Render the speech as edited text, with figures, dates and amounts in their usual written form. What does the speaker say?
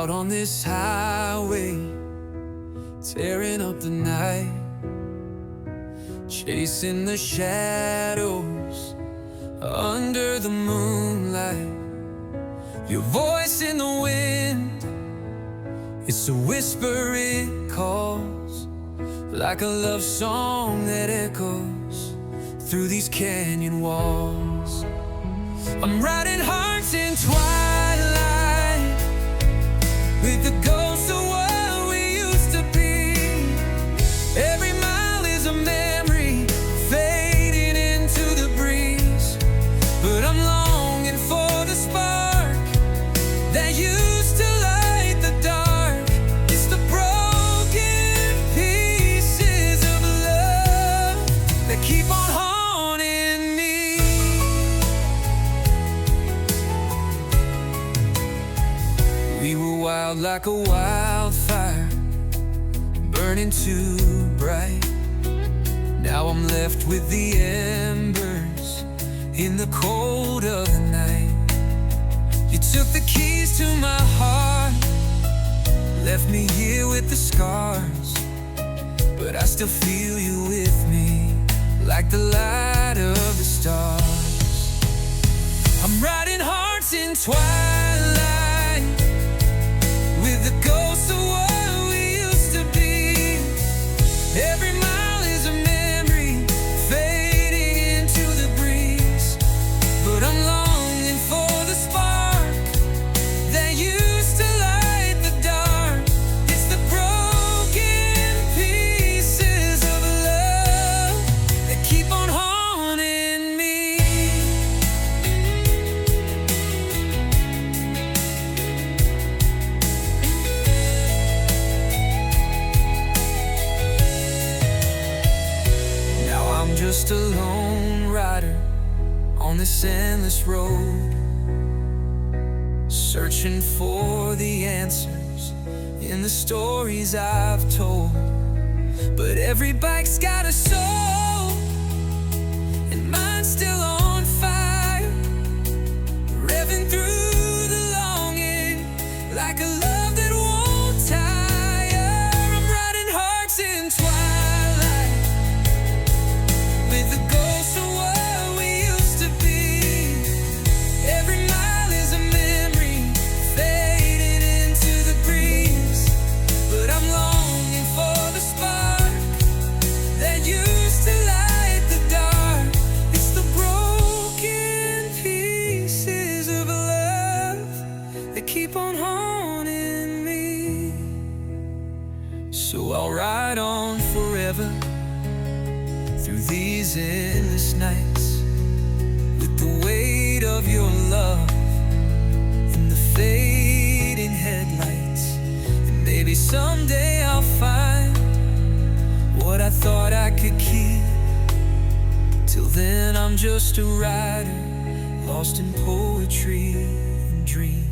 Out on this highway, tearing up the night, chasing the shadows under the moonlight. Your voice in the wind, it's a whisper, it calls, like a love song that echoes through these canyon walls. I'm riding hearts in twilight, with the ghosts of what we used to be. Every mile is a memory, fading into the breeze. But I'm longing for the spark that used to light the dark. It's the broken pieces of love that keep on haunting me. We were wild like a wildfire, burning too bright. Now I'm left with the embers in the cold of the night. You took the keys to my heart, left me here with the scars, but I still feel you with me, like the light of the stars. I'm riding hearts in twilight, with the ghosts of what we used to be. Every mile is a memory, fading into the breeze. But I'm longing for the spark that used to light the dark. It's the broken pieces of love that keep on haunting me. I'm just a lone rider on this endless road, searching for the answers in the stories I've told. But every bike's got a soul, and mine's still on fire, revving through the longing like a love that won't tire. I'm riding hearts in twilight, with the ghosts of what we used to be. Every mile is a memory, fading into the breeze. But I'm longing for the spark that used to light the dark. It's the broken pieces of love that keep on haunting me. So I'll ride on forever through these endless nights, with the weight of your love in the fading headlights. And maybe someday I'll find what I thought I could keep. Till then I'm just a rider, lost in poetry and dreams.